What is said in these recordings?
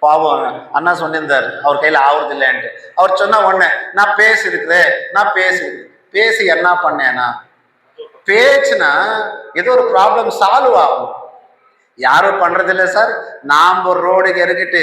பாவம் அண்ணா சொன்னிருந்தார் அவர் கையில் ஆகுறது இல்லைன்ட்டு. அவர் சொன்ன உடனே நான் பேசியிருக்கிறேன், நான் பேசி என்ன பண்ணேன்னா, பேச்சுனா ஏதோ ஒரு ப்ராப்ளம் சால்வ் ஆகும். யாரும் பண்றது இல்லை சார். நாம் ஒரு ரோடுக்கு இறக்கிட்டு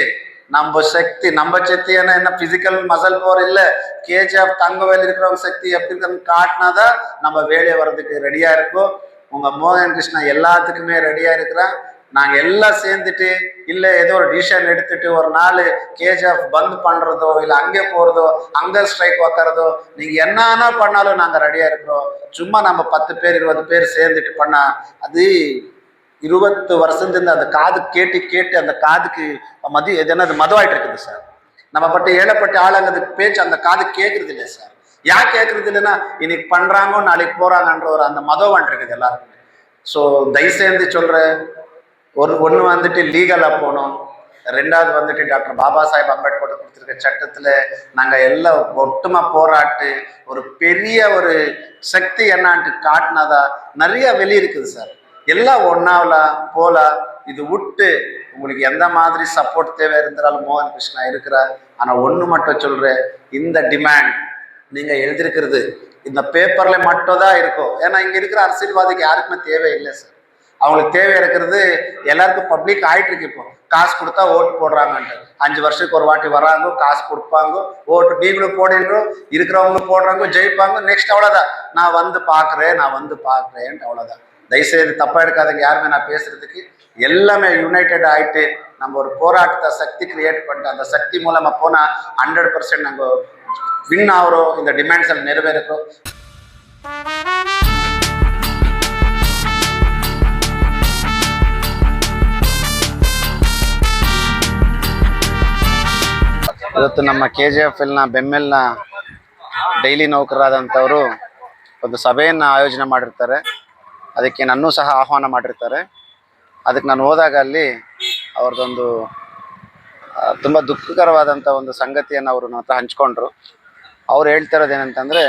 நம்ம சக்தி என்ன பிசிக்கல் மசல் போர் இல்ல, கேஜிஎஃப் தங்கவேல் இருக்கிறவங்க சக்தி எப்படி இருக்குன்னு காட்டினாதான் நம்ம வேலையை வர்றதுக்கு ரெடியா இருக்கும். உங்க மோகன் கிருஷ்ணா எல்லாத்துக்குமே ரெடியா இருக்கிறான். நாங்க எல்லாம் சேர்ந்துட்டு இல்ல ஏதோ ஒரு டிசிஷன் எடுத்துட்டு ஒரு நாள் கேஜிஎஃப் பந்த் பண்றதோ இல்ல அங்கே போறதோ அங்க ஸ்ட்ரைக் வைக்கிறதோ நீங்க என்னன்னா பண்ணாலும் நாங்க ரெடியா இருக்கிறோம். சும்மா நம்ம 10 பேர் 20 பேர் சேர்ந்துட்டு பண்ணா அது 20 வருஷத்துல அந்த காது கேட்டு அந்த காதுக்கு அது மதுவாயிட்டு இருக்குது சார். நம்ம பட்டு ஏழப்பட்ட ஆளுங்கிறதுக்கு பேச்சு அந்த காது கேட்கறது இல்லை சார். ஏன் கேட்கறது இல்லைன்னா இன்னைக்கு பண்றாங்க நாளைக்கு போறாங்கன்ற ஒரு அந்த மதவான் இருக்குது எல்லாருக்குமே. ஸோ தயவுசெய்து சொல்ற ஒன்று வந்துட்டு லீகலா போனோம். ரெண்டாவது வந்துட்டு டாக்டர் பாபா சாஹேப் அம்பேத்கர் கொடுத்திருக்க சட்டத்துல நாங்க எல்லாம் ஒட்டுமா போராட்டு ஒரு பெரிய ஒரு சக்தி என்னான்ட்டு காட்டினாதா நிறைய வெளி இருக்குது சார். எல்லாம் ஒன்னாவலாம் போலாம். இது விட்டு உங்களுக்கு எந்த மாதிரி சப்போர்ட் தேவை இருந்தாலும் மோகன் கிருஷ்ணா இருக்கிறார். ஆனா ஒண்ணு மட்டும் சொல்றேன், இந்த டிமாண்ட் நீங்க எழுதியிருக்கிறது இந்த பேப்பர்ல மட்டும் தான் இருக்கும். ஏன்னா இங்க இருக்கிற அரசியல்வாதிக்கு யாருக்குமே தேவை இல்லை சார். அவங்களுக்கு தேவை இருக்கிறது எல்லாருக்கும் பப்ளிக் ஆயிட்டு இருக்கு. இப்போ காசு கொடுத்தா ஓட்டு போடுறாங்கன்ட்டு 5 வருஷத்துக்கு ஒரு வாட்டி வராங்க, காசு கொடுப்பாங்க, ஓட்டு நீங்களும் போடுறீங்க, இருக்கிறவங்களும் போடுறாங்க, ஜெயிப்பாங்க. நெக்ஸ்ட் அவ்வளவுதான், நான் வந்து பாக்குறேன்ட்டு அவ்வளவுதான். தயவுசெய்து தப்பா எடுக்காதீங்க யாருமே நான் பேசுறதுக்கு. எல்லாமே யுனைடெட் ஆயிட்டு நம்ம ஒரு போராட்டத்தை சக்தி கிரியேட் பண்ணிட்டு அந்த சக்தி மூலமா போனா 100% நம்ம வின் ஆகிறோம். இந்த டிமாண்ட்ஸ் எல்லாம் நிறைவேறும். ಇವತ್ತು ನಮ್ಮ KGF ಬೆಮ್ಮೆಲ್ನ ಡೈಲಿ ನೌಕರರಾದಂಥವರು ಒಂದು ಸಭೆಯನ್ನು ಆಯೋಜನೆ ಮಾಡಿರ್ತಾರೆ. ಅದಕ್ಕೆ ನನ್ನೂ ಸಹ ಆಹ್ವಾನ ಮಾಡಿರ್ತಾರೆ. ಅದಕ್ಕೆ ನಾನು ಹೋದಾಗ ಅಲ್ಲಿ ಅವ್ರದ್ದೊಂದು ತುಂಬ ದುಃಖಕರವಾದಂಥ ಒಂದು ಸಂಗತಿಯನ್ನು ಅವರು ನನ್ನ ಹತ್ರ ಹಂಚ್ಕೊಂಡ್ರು. ಅವ್ರು ಹೇಳ್ತಾ ಇರೋದು ಏನಂತಂದರೆ,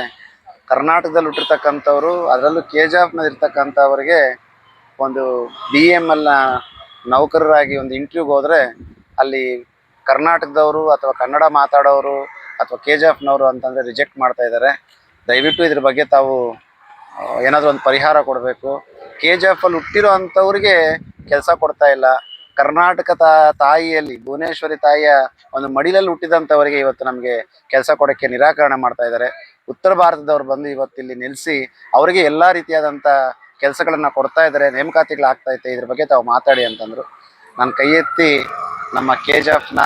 ಕರ್ನಾಟಕದಲ್ಲಿ ಹುಟ್ಟಿರ್ತಕ್ಕಂಥವ್ರು, ಅದರಲ್ಲೂ KGFನಲ್ಲಿ ಇರ್ತಕ್ಕಂಥವ್ರಿಗೆ ಒಂದು BMLನ ನೌಕರರಾಗಿ ಒಂದು ಇಂಟರ್ವ್ಯೂಗೆ ಹೋದರೆ ಅಲ್ಲಿ ಕರ್ನಾಟಕದವರು ಅಥವಾ ಕನ್ನಡ ಮಾತಾಡೋರು ಅಥವಾ KGFನವರು ಅಂತಂದರೆ ರಿಜೆಕ್ಟ್ ಮಾಡ್ತಾ ಇದ್ದಾರೆ. ದಯವಿಟ್ಟು ಇದ್ರ ಬಗ್ಗೆ ತಾವು ಏನಾದರೂ ಒಂದು ಪರಿಹಾರ ಕೊಡಬೇಕು. KGFಲ್ಲಿ ಹುಟ್ಟಿರೋ ಅಂಥವ್ರಿಗೆ ಕೆಲಸ ಕೊಡ್ತಾ ಇಲ್ಲ. ಕರ್ನಾಟಕ ತಾಯಿಯಲ್ಲಿ ಭುವನೇಶ್ವರಿ ತಾಯಿಯ ಒಂದು ಮಡಿಲಲ್ಲಿ ಹುಟ್ಟಿದಂಥವರಿಗೆ ಇವತ್ತು ನಮಗೆ ಕೆಲಸ ಕೊಡೋಕ್ಕೆ ನಿರಾಕರಣೆ ಮಾಡ್ತಾ ಇದ್ದಾರೆ. ಉತ್ತರ ಭಾರತದವ್ರು ಬಂದು ಇವತ್ತು ಇಲ್ಲಿ ನಿಲ್ಲಿಸಿ ಅವರಿಗೆ ಎಲ್ಲ ರೀತಿಯಾದಂಥ ಕೆಲಸಗಳನ್ನು ಕೊಡ್ತಾ ಇದ್ದಾರೆ, ನೇಮಕಾತಿಗಳಾಗ್ತೈತೆ, ಇದ್ರ ಬಗ್ಗೆ ತಾವು ಮಾತಾಡಿ ಅಂತಂದರು. ನಾನು ಕೈ ಎತ್ತಿ ನಮ್ಮ KGFನ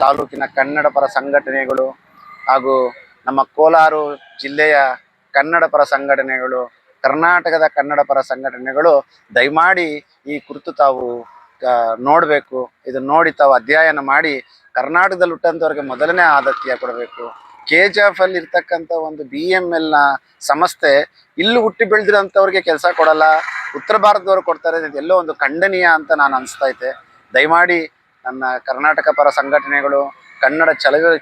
ತಾಲೂಕಿನ ಕನ್ನಡ ಪರ ಸಂಘಟನೆಗಳು ಹಾಗೂ ನಮ್ಮ ಕೋಲಾರ ಜಿಲ್ಲೆಯ ಕನ್ನಡ ಪರ ಸಂಘಟನೆಗಳು, ಕರ್ನಾಟಕದ ಕನ್ನಡ ಪರ ಸಂಘಟನೆಗಳು ದಯಮಾಡಿ ಈ ಕುರಿತು ತಾವು ನೋಡಬೇಕು. ಇದನ್ನು ನೋಡಿ ತಾವು ಅಧ್ಯಯನ ಮಾಡಿ ಕರ್ನಾಟಕದಲ್ಲಿ ಹುಟ್ಟಂಥವ್ರಿಗೆ ಮೊದಲನೇ ಆದ್ಯತೆ ಕೊಡಬೇಕು. KGFಲ್ಲಿ ಇರ್ತಕ್ಕಂಥ ಒಂದು BMLನ ಸಂಸ್ಥೆ ಇಲ್ಲಿ ಹುಟ್ಟಿ ಬೆಳೆದಿರೋಂಥವ್ರಿಗೆ ಕೆಲಸ ಕೊಡಲ್ಲ, ಉತ್ತರ ಭಾರತದವ್ರು ಕೊಡ್ತಾರೆ, ಇದೆಲ್ಲೋ ಒಂದು ಖಂಡನೀಯ ಅಂತ ನಾನು ಅನಿಸ್ತೈತೆ. ದಯಮಾಡಿ ನನ್ನ ಕರ್ನಾಟಕ ಪರ ಸಂಘಟನೆಗಳು, ಕನ್ನಡ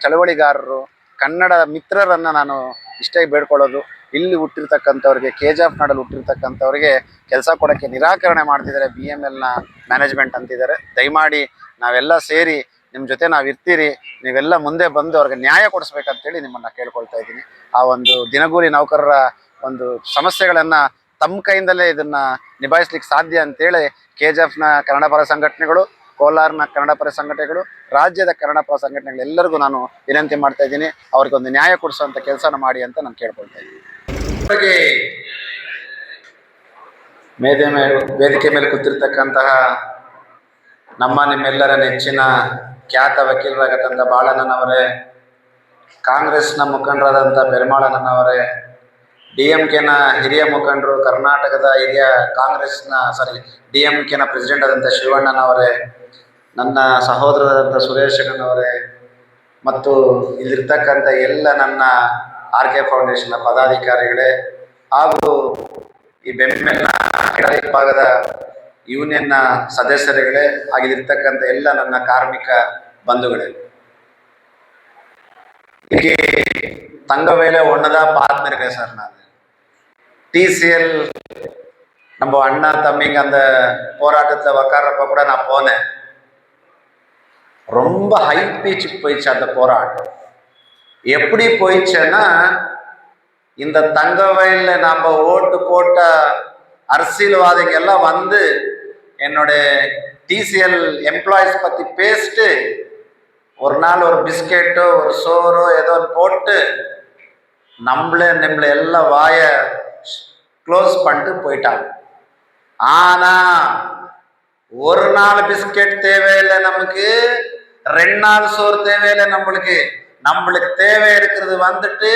ಚಳವಳಿಗಾರರು, ಕನ್ನಡ ಮಿತ್ರರನ್ನು ನಾನು ಇಷ್ಟೇ ಬೇಡ್ಕೊಳ್ಳೋದು, ಇಲ್ಲಿ ಹುಟ್ಟಿರ್ತಕ್ಕಂಥವ್ರಿಗೆ KGF ನಾಡಲ್ಲಿ ಹುಟ್ಟಿರ್ತಕ್ಕಂಥವ್ರಿಗೆ ಕೆಲಸ ಕೊಡೋಕ್ಕೆ ನಿರಾಕರಣೆ ಮಾಡ್ತಿದ್ದಾರೆ BMLನ ಮ್ಯಾನೇಜ್ಮೆಂಟ್ ಅಂತಿದ್ದಾರೆ. ದಯಮಾಡಿ ನಾವೆಲ್ಲ ಸೇರಿ ನಿಮ್ಮ ಜೊತೆ ನಾವು ಇರ್ತೀರಿ, ನೀವೆಲ್ಲ ಮುಂದೆ ಬಂದು ಅವ್ರಿಗೆ ನ್ಯಾಯ ಕೊಡಿಸ್ಬೇಕಂತೇಳಿ ನಿಮ್ಮನ್ನು ಕೇಳ್ಕೊಳ್ತಾ ಇದ್ದೀನಿ. ಆ ಒಂದು ದಿನಗೂಲಿ ನೌಕರರ ಒಂದು ಸಮಸ್ಯೆಗಳನ್ನು ತಮ್ಮ ಕೈಯಿಂದಲೇ ಇದನ್ನು ನಿಭಾಯಿಸ್ಲಿಕ್ಕೆ ಸಾಧ್ಯ ಅಂತೇಳಿ KGFನ ಕನ್ನಡ ಪರ ಸಂಘಟನೆಗಳು, ಕೋಲಾರನ ಕನ್ನಡ ಪರ ಸಂಘಟನೆಗಳು, ರಾಜ್ಯದ ಕನ್ನಡ ಪರ ಸಂಘಟನೆಗಳು ಎಲ್ಲರಿಗೂ ನಾನು ವಿನಂತಿ ಮಾಡ್ತಾ ಇದ್ದೀನಿ, ಅವ್ರಿಗೆ ಒಂದು ನ್ಯಾಯ ಕೊಡಿಸುವಂಥ ಕೆಲಸನ ಮಾಡಿ ಅಂತ ನಾನು ಕೇಳ್ಕೊಳ್ತಾ ಇದ್ದೀನಿ. ವೇದಿಕೆ ಮೇಲೆ ಕೂತಿರ್ತಕ್ಕಂತಹ ನಮ್ಮ ನಿಮ್ಮೆಲ್ಲರ ನೆಚ್ಚಿನ ಖ್ಯಾತ ವಕೀಲರಾಗತಂತ ಬಾಳಣ್ಣನವರೇ, ಕಾಂಗ್ರೆಸ್ನ ಮುಖಂಡರಾದಂಥ ಪೆರುಮಾಳಣ್ಣನವರೇ, DMKನ ಹಿರಿಯ ಮುಖಂಡರು, ಕರ್ನಾಟಕದ ಹಿರಿಯ DMKನ ಪ್ರೆಸಿಡೆಂಟ್ ಆದಂಥ ಶಿವಣ್ಣನವರೇ, ನನ್ನ ಸಹೋದರರಾದಂಥ ಸುರೇಶ್ ಅಣ್ಣನವರೇ ಮತ್ತು ಇಲ್ಲಿರ್ತಕ್ಕಂಥ ಎಲ್ಲ ನನ್ನ RK ಫೌಂಡೇಶನ್ನ ಪದಾಧಿಕಾರಿಗಳೇ ಹಾಗೂ ಈ ಬೆಮ್ಮೆಲ್ನ ಭಾಗದ ಯೂನಿಯನ್ನ ಸದಸ್ಯರುಗಳೇ ಆಗಿರ್ತಕ್ಕಂಥ ಎಲ್ಲ ನನ್ನ ಕಾರ್ಮಿಕ ಬಂಧುಗಳೇ, இங்கே தங்கவேலை ஒன்றுதான் பார்த்துருக்கேன் சார். நான் TCL நம்ம அண்ணா தம்பிங்க அந்த போராட்டத்தில் உக்காடுறப்ப கூட நான் போனேன். ரொம்ப ஹை பீச்சுக்கு போயிடுச்சு அந்த போராட்டம். எப்படி போயிடுச்சுன்னா, இந்த தங்கவயல்ல நம்ம ஓட்டு போட்ட அரசியல்வாதிகள் எல்லாம் வந்து என்னுடைய டிசிஎல் எம்ப்ளாயிஸ் பத்தி பேசிட்டு ஒரு நாள் ஒரு பிஸ்கெட்டோ ஒரு சோறோ ஏதோ போட்டு நம்மளை எல்லாம் வாய க்ளோஸ் பண்ணிட்டு போயிட்டாங்க. ஆனா ஒரு நாள் பிஸ்கெட் தேவையில்லை நமக்கு, 2 நாள் சோறு தேவையில்லை நம்மளுக்கு தேவை இருக்கிறது வந்துட்டு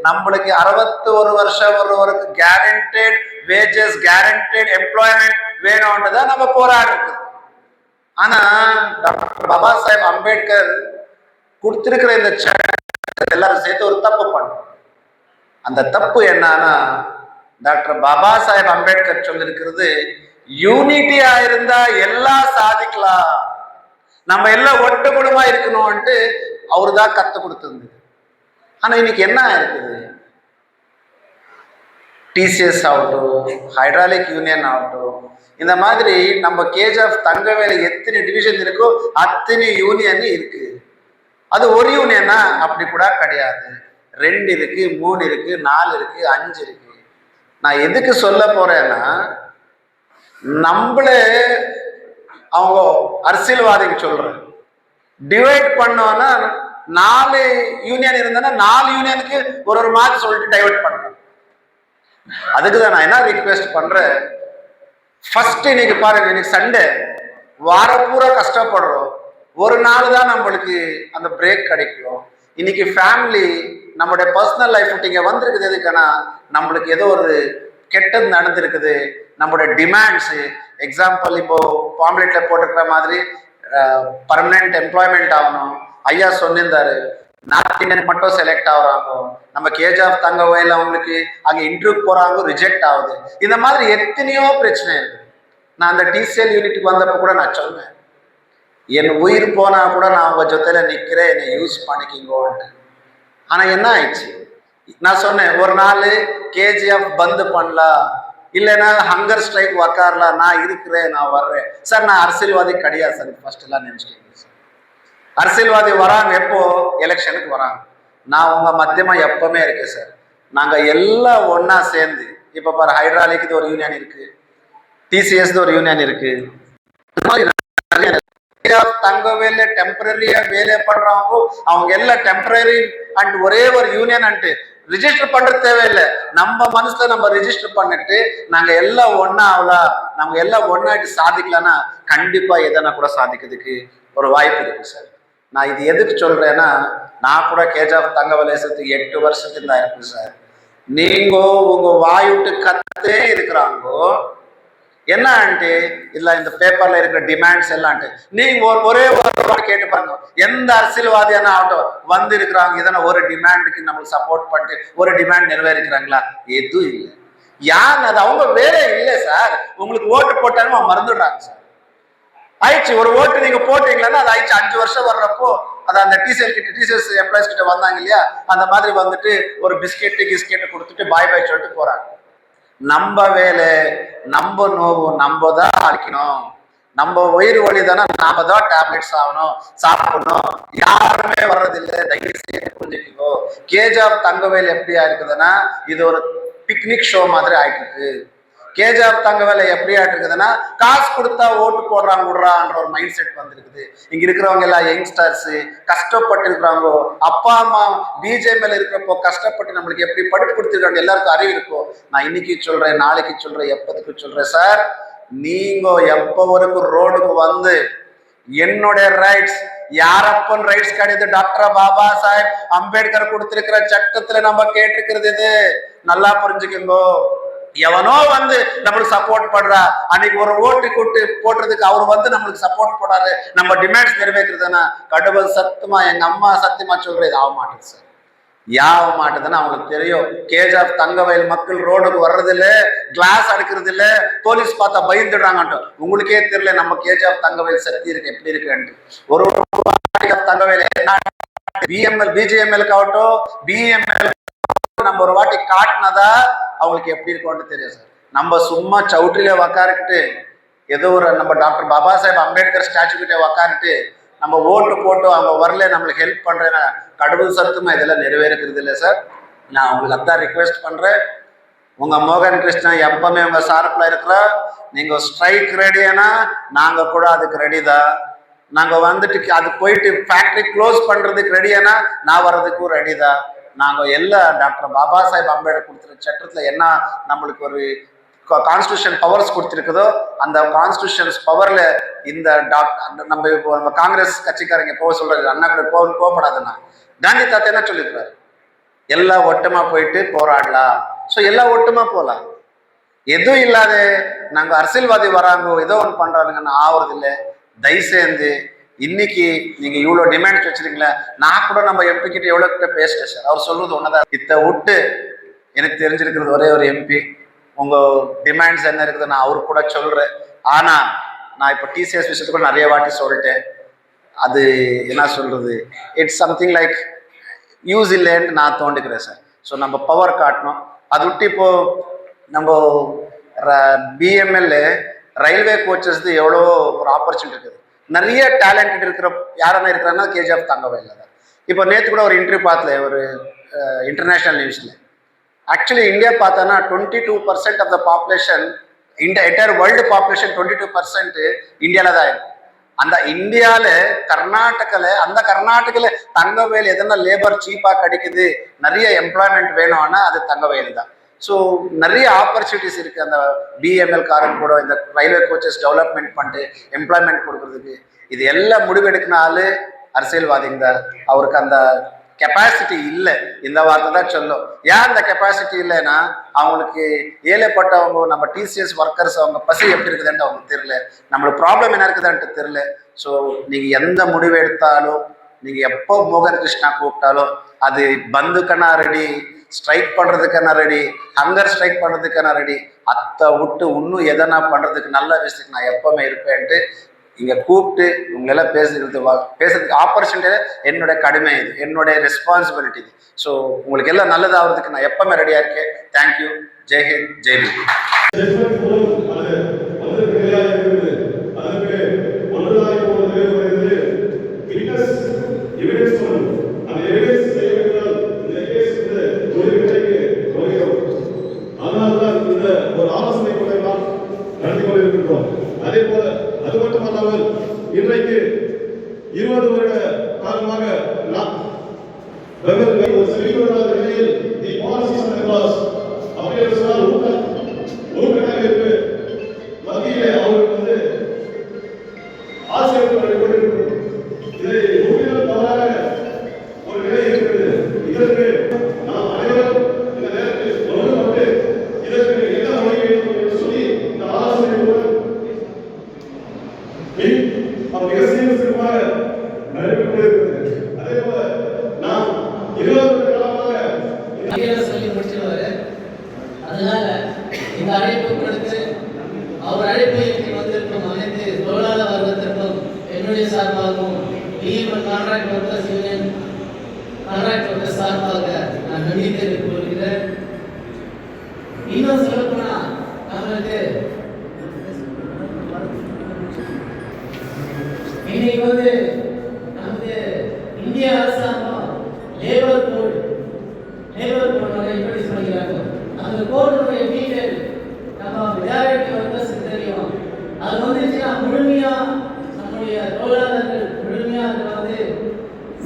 நம்மளுக்கு 61 வருஷம் ஒருவருக்கு கேரண்டட் வேஜஸ் கேரண்டட் எம்ப்ளாய்மெண்ட் வேணும்ன்றதான் நம்ம போராடுறது. ஆனா டாக்டர் பாபா சாஹேப் அம்பேத்கர் கொடுத்திருக்கிற இந்த எல்லாரும் சேர்த்து ஒரு தப்பு பண்ணோம். அந்த தப்பு என்னன்னா, டாக்டர் பாபா சாஹேப் அம்பேத்கர் சொல்லிருக்கிறது யூனிட்டியா இருந்தா எல்லாம் சாதிக்கலாம், நம்ம எல்லாம் ஒட்டுக்குடுமா இருக்கணும்ட்டு அவரு தான் கத்து கொடுத்தது. ஆனா இன்னைக்கு என்ன இருக்குது, டிசிஎஸ் ஆகட்டும், ஹைட்ராலிக் யூனியன் ஆகட்டும், இந்த மாதிரி நம்ம கேஜிஎஃப் தங்கவேலை எத்தனை டிவிஷன் இருக்கோ அத்தனை யூனியன் இருக்கு. அது ஒரு யூனியனா அப்படி கூட கிடையாது, 2 இருக்கு, 3 இருக்கு, 4 இருக்கு, 5 இருக்கு. நான் எதுக்கு சொல்ல போறேன்னா, நம்மளே அவங்க அரசியல்வாதிக்கு சொல்றேன், டிவைட் பண்ணோம்னா 4 யூனியன் இருந்தேன்னா 4 யூனியனுக்கு ஒரு மார்க் சொல்லிட்டு டைவர்ட் பண்றேன். அதுக்குதான் நான் என்ன ரிக்வெஸ்ட் பண்றேன், ஃபர்ஸ்ட் இன்னைக்கு பாருங்க, இன்னைக்கு சண்டே, வாரம் பூரா கஷ்டப்படுறோம், ஒரு நாள் தான் நம்மளுக்கு அந்த பிரேக் கிடைக்கும். இன்னைக்கு ஃபேமிலி நம்மளுடைய பர்சனல் லைஃப் இங்க வந்திருக்குது. எதுக்குன்னா நம்மளுக்கு ஏதோ ஒரு கெட்டது நடந்திருக்குது, நம்மளுடைய டிமாண்ட்ஸ். எக்ஸாம்பிள் இப்போ பாம்லெட்ல போட்டிருக்கிற மாதிரி பர்மனன்ட் எம்ப்ளாய்மெண்ட் ஆகணும். ஐயா சொன்னிருந்தாரு, நார்த் இந்தியன் மட்டும் செலக்ட் ஆகுறாங்க, நம்ம கேஜிஎஃப் தங்க வயல அவங்களுக்கு அங்க இன்டர்வியூ போறாங்க, ரிஜெக்ட் ஆகுது. இந்த மாதிரி எத்தனையோ பிரச்சனை இருக்கு. நான் அந்த டிசிஎல் யூனிட்டுக்கு வந்தப்ப கூட நான் சொன்னேன், என் உயிர் போனா கூட நான் உங்க ஜொத்தையில நிக்கிறேன், என்னை யூஸ் பண்ணிக்கிங்கோன்ட்டு. ஆனா என்ன ஆயிடுச்சு, நான் சொன்னேன் ஒரு நாள் கேஜிஎஃப் பந்து பண்ணலாம், இல்லைன்னா ஹங்கர் ஸ்ட்ரைக் உக்காரலாம், நான் இருக்கிறேன், நான் வர்றேன் சார். நான் அரசியல்வாதி கிடையாது சார், ஃபர்ஸ்ட் எல்லாம் நினைச்சுக்கீங்க சார். அரசியல்வாதி வராங்க எப்போ, எலெக்ஷனுக்கு வராங்க. நான் உங்க மத்தியமா எப்பவுமே இருக்கேன் சார். நாங்க எல்லாம் ஒன்னா சேர்ந்து, இப்ப பாரு ஹைட்ராலிக்கு ஒரு யூனியன் இருக்கு, டிசிஎஸ் ஒரு யூனியன் இருக்கு, தங்க வேலை டெம்பரரியா வேலை பண்றவங்க அவங்க எல்லாம் டெம்பரரி அண்ட் ஒரே ஒரு யூனியன் அண்ட் ரிஜிஸ்டர் பண்றது தேவையில்லை. நம்ம மனசுல நம்ம ரிஜிஸ்டர் பண்ணிட்டு நாங்க எல்லாம் ஒன்னா ஆகலாம், நம்ம எல்லாம் ஒன்னாயிட்டு சாதிக்கலாம்னா கண்டிப்பா எதனா கூட சாதிக்கிறதுக்கு ஒரு வாய்ப்பு இருக்கு சார். நான் இது எதுக்கு சொல்றேன்னா, நான் கூட கேஜிஎஃப் தங்க வலேசத்துக்கு 8 வருஷத்துக்கு தான் இருக்கு சார். நீங்க உங்க வாயுட்டு கத்தே இருக்கிறாங்கோ என்ன ஆண்டி, இல்ல இந்த பேப்பர்ல இருக்கிற டிமாண்ட்ஸ் எல்லாம் நீங்க ஒரே ஒரு கேட்டு பாருங்க, எந்த அரசியல்வாதியான ஆகட்டும் வந்து இருக்கிறாங்க, இதனா ஒரு டிமாண்டுக்கு நம்மளுக்கு சப்போர்ட் பண்ணிட்டு ஒரு டிமாண்ட் நிறைவேறிக்கிறாங்களா? எதுவும் இல்லை. யார் அது அவங்க வேலை இல்லை சார். உங்களுக்கு ஓட்டு போட்டாலும் மறந்துடுறாங்க சார். ஆயிடுச்சு, ஒரு ஓட்டு நீங்க போட்டீங்களா அது ஆயிடுச்சு. 5 வருஷம் வர்றப்போ அது அந்த டிசிஎஸ் எம்ப்ளாயிஸ் கிட்ட வந்தாங்க இல்லையா, அந்த மாதிரி வந்துட்டு ஒரு கிஸ்கெட்டு கொடுத்துட்டு பாய் பாய் சொல்லிட்டு போறாங்க. நம்ம வேலை, நம்ம நோவு நம்ம தான் அழிக்கணும், நம்ம உயிர் வழி தானே, நாம தான் டேப்லெட்ஸ் ஆகணும், சாப்பிடணும். யாருமே வர்றதில்லை, தயவு செய்து புரிஞ்சுக்கோ. கேஜிஎஃப் தங்கவேல் எப்படியா இருக்குதுன்னா, இது ஒரு பிக்னிக் ஷோ மாதிரி ஆயிட்டு இருக்கு. கேஜிஎஃப் தங்கவேலை எப்படி ஆயிட்டு இருக்குதுன்னா, காசு கொடுத்தா ஓட்டு போடுறாங்க விடுறான்ற ஒரு மைண்ட் செட் வந்திருக்குது. இங்க இருக்கிறவங்க எல்லாம் யங்ஸ்டர்ஸ் கஷ்டப்பட்டு இருக்கிறாங்க, அப்பா அம்மா பிஜேபியில இருக்கிறப்போ கஷ்டப்பட்டு நம்மளுக்கு எப்படி படிப்பு கொடுத்துருக்காங்க, எல்லாருக்கும் அறிவு இருக்கும். நான் இன்னைக்கு சொல்றேன், நாளைக்கு சொல்றேன், எப்போதுக்கு சொல்றேன் சார், நீங்க எப்போ வரைக்கும் ரோடுக்கு வந்து என்னுடைய ரைட்ஸ், யாரப்பன் ரைட்ஸ் கிடையாது, டாக்டர் பாபா சாஹேப் அம்பேத்கர் கொடுத்திருக்கிற சட்டத்துல நம்ம கேட்டிருக்கிறது இது. நல்லா புரிஞ்சுக்கோங்க. எவனோ வந்து நம்மளுக்கு சப்போர்ட் பண்றா, அன்னைக்கு ஒரு ஓட்டு கூட்டு போடுறதுக்கு அவர் வந்து நம்மளுக்கு சப்போர்ட் போடாரு, நம்ம டிமாண்ட்ஸ் நிறைவேற்றுறதுன்னா கடவுள் சத்துமா, எங்க அம்மா சத்தியமா சொல்றது ஆக மாட்டேது சார். யாக மாட்டேதுன்னு அவங்களுக்கு தெரியும். கேஜிஎஃப் தங்கவயல் மக்கள் ரோடுக்கு வர்றது இல்லை, கிளாஸ் அடுக்கிறது இல்லை, போலீஸ் பார்த்தா பயந்துடுறாங்கன்ட்டு. உங்களுக்கே தெரியல நம்ம கேஜிஎஃப் தங்கவயல் சக்தி இருக்கு எப்படி இருக்குன்ட்டு. ஒரு தங்கவயல் பிஜிஎம்எல் ஆகட்டும், பிஎம்எல் நம்ம ஒரு வாட்டி காட்டினதா அவங்களுக்கு எப்படி இருக்கும்னு தெரியும் சார். நம்ம சும்மா சவுட்டில உக்காரிக்கிட்டு ஏதோ ஒரு நம்ம டாக்டர் பாபா சாஹேப் அம்பேத்கர் ஸ்டாச்சு கிட்ட உக்காரிட்டு நம்ம ஓட்டு போட்டு அவங்க வரல நம்மளுக்கு ஹெல்ப் பண்ணுறேன்னா கடவுள் சத்துமா இதெல்லாம் நிறைவேறுக்கிறது இல்லை சார். நான் உங்களுக்கு அதான் ரிக்வெஸ்ட் பண்ணுறேன். உங்கள் மோகன் கிருஷ்ணன் எப்பவுமே உங்கள் சார்பில் இருக்கிற நீங்கள் ஸ்ட்ரைக் ரெடியானா நாங்கள் கூட அதுக்கு ரெடி தான். நாங்கள் வந்துட்டு அது போயிட்டு ஃபேக்ட்ரி க்ளோஸ் பண்ணுறதுக்கு ரெடியானா நான் வர்றதுக்கும் ரெடி தான். நாங்கள் எல்லா டாக்டர் பாபா சாஹேப் அம்பேத்கர் கொடுத்துருக்க சட்டத்தில் என்ன நம்மளுக்கு ஒரு கான்ஸ்டியூஷன் பவர்ஸ் கொடுத்துருக்குதோ அந்த கான்ஸ்டியூஷன்ஸ் பவரில் இந்த நம்ம இப்போ நம்ம காங்கிரஸ் கட்சிக்காரங்க போக சொல்கிறாரு அண்ணா கூட போகப்படாதுன்னா காந்தி தாத்தா என்ன சொல்லியிருக்காரு, எல்லாம் ஒட்டுமா போயிட்டு போராடலாம். ஸோ எல்லாம் ஒட்டுமா போகலாம். எதுவும் இல்லாத நாங்கள் அரசியல்வாதி வராங்கோ ஏதோ ஒன்று பண்ணுறானுங்கன்னு ஆகுறது இல்லை. தயவுசேர்ந்து இன்னைக்கு நீங்க இவ்வளவு டிமாண்ட்ஸ் வச்சிருக்கீங்களா, நான் கூட நம்ம எம்பி கிட்ட எவ்வளவு கிட்ட பேசிட்டேன் சார். அவர் சொல்றது ஒண்ணுதான், இத்த விட்டு எனக்கு தெரிஞ்சிருக்கிறது ஒரே ஒரு எம்பி. உங்க டிமாண்ட்ஸ் என்ன இருக்குது நான் அவருக்கு கூட சொல்றேன். ஆனா நான் இப்போ டிசிஎஸ் விஷயத்துக்கு கூட நிறைய வாட்டி சொல்லிட்டேன். அது என்ன சொல்றது, இட்ஸ் சம்திங் லைக் யூஸ் இல்லைன்னு நான் தோண்டிக்கிறேன் சார். ஸோ நம்ம பவர் காட்டணும். அது விட்டு இப்போ நம்ம பிஎம்எல்ஏ ரயில்வே கோச்சஸ் எவ்வளோ ஒரு ஆப்பர்ச்சுனிட்டி இருக்குது. நிறைய டேலண்டட் இருக்கிற யாரெல்லாம் இருக்கிறாங்கன்னா கேஜிஎஃப் தங்கவேல் தான். இப்போ நேற்று கூட ஒரு இன்டர்வியூ பார்த்தல ஒரு இன்டர்நேஷ்னல் நியூஸில். ஆக்சுவலி இந்தியா பார்த்தோன்னா 22% of the population, entire world population 22% இந்தியாவில் தான் இருக்கு. அந்த இந்தியாவில் கர்நாடகாவில் தங்கவேல் எதனா லேபர் சீப்பாக கிடைக்குது, நிறைய எம்ப்ளாய்மெண்ட் வேணும்னா அது தங்கவேல் தான். ஸோ நிறைய ஆப்பர்ச்சுனிட்டிஸ் இருக்குது அந்த பிஎம்எல் காரன் கூட இந்த ரயில்வே கோச்சஸ் டெவலப்மெண்ட் பண்ணிட்டு எம்ப்ளாய்மெண்ட் கொடுக்குறதுக்கு. இது எல்லாம் முடிவெடுக்கினாலே அரசியல்வாதிங்க தான். அவருக்கு அந்த கெப்பாசிட்டி இல்லை, இந்த வார்த்தை தான் சொல்லும். ஏன் அந்த கெப்பாசிட்டி இல்லைன்னா அவங்களுக்கு ஏழைப்பட்டவங்க நம்ம டிசிஎஸ் ஒர்க்கர்ஸ் அவங்க பசி எப்படி இருக்குதுன்ட்டு அவங்களுக்கு தெரியல, நம்மளுக்கு ப்ராப்ளம் என்ன இருக்குதுன்ட்டு தெரியல. ஸோ நீங்கள் எந்த முடிவு எடுத்தாலும், நீங்கள் எப்போ மோகன் கிருஷ்ணா கூப்பிட்டாலும் அது பந்துக்கன்னா ரெடி, ஸ்ட்ரைக் பண்ணுறதுக்கான ரெடி, ஹங்கர் ஸ்ட்ரைக் பண்ணுறதுக்கான ரெடி. அத்தை விட்டு இன்னும் எதனா பண்ணுறதுக்கு நல்ல விஷயத்துக்கு நான் எப்பவுமே இருப்பேன்ட்டு இங்கே கூப்பிட்டு உங்களெல்லாம் பேசுறதுக்கு ஆப்பர்ச்சுனிட்டி என்னோட கடமை, இது என்னுடைய ரெஸ்பான்சிபிலிட்டி இது. ஸோ உங்களுக்கு எல்லாம் நல்லதாகிறதுக்கு நான் எப்பவுமே ரெடியாக இருக்கேன். தேங்க்யூ. ஜெய்ஹிந்த், ஜெய்பீம். அதே போல அது மட்டுமல்லாமல் இன்றைக்கு 20 வருட காலமாக ஒரு செழிப்பான நிலையில் தி பாலிசிஸ் அண்ட் லாஸ் அப்படியே சொன்னால் உருக்கட்டாக மத்தியிலே அவருக்கு ஆசிரியர்கள் கொண்டிருக்கும். இதை முற்றிலும் தவறாக ஒரு நிலை இருக்கிறது. இதற்கு நாம் அனைவரும் இந்த நேரத்தில் ஒன்றுபட்டு இதற்கு என்ன வழி வேண்டும் என்று சொல்லி இந்த ஆலோசனையுடன் மிக சீக்கிரமாக நடைபெற்றிருக்கிறது. அதே போல நாம் 20 காலமாக சொல்லி முடிச்சிருவாரு. அதனால இந்த அழைப்பு கொடுத்து அவர் அழைப்பு வந்திருக்கும் அனைத்து தொழிலாளர் வர்க்கத்திற்கும் என்னுடைய சார்பாகவும் contract workers union contract workers சார்பாக நான் நன்றி தெரிவித்துக் கொள்கிறேன். இன்னும் சொல்லப்போனா நம்மளுக்கு இன்னைக்கு நமக்கு இந்திய அரசாங்கம் லேபர் கோட் இன்ட்ரோடியூஸ் பண்ணிக்கிறாங்க. அந்த கோடுடைய டீடைல் நம்ம மெஜாரிட்டி ஒர்க்கர்ஸுக்கு தெரியும். அது வந்துச்சுன்னா முழுமையா நம்முடைய தொழிலாளர்கள் முழுமையா அதில்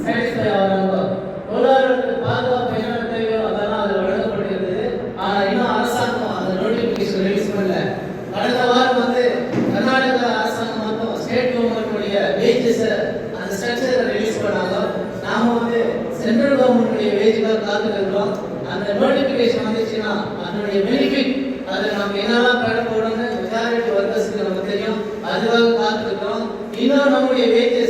சாட்டிஸ்ஃபை ஆகிறாங்க. தொழிலாளர்களுக்கு பாதுகாப்பு என்னென்ன தேவையோ அதெல்லாம் அதில் வழங்கப்படுகிறது. ஆனால் இன்னும் அரசாங்கம் அந்த நோட்டிஃபிகேஷன் ரிலீஸ் பண்ணல. கடந்த வாரம் கர்நாடகா அரசாங்கம் மட்டும் ஸ்டேட் கவர்மெண்ட்டுடைய வேஜஸ் அந்த ஸ்ட்ரக்சரை ரிலீஸ் பண்ணாங்க. நாம சென்ட்ரல் கவர்மெண்ட்டுடைய வேஜுக்காக காத்துக்கிறோம். அந்த நோட்டிஃபிகேஷன் வந்துச்சுன்னா அதனுடைய பெனிஃபிட் அது நமக்கு என்னெல்லாம் கிடைக்கணும்னு மெஜாரிட்டி ஒர்க்கர்ஸ்க்கு நமக்கு தெரியும். அதுவாக காத்துக்கிறோம். இன்னும் நம்முடைய வேஜஸ்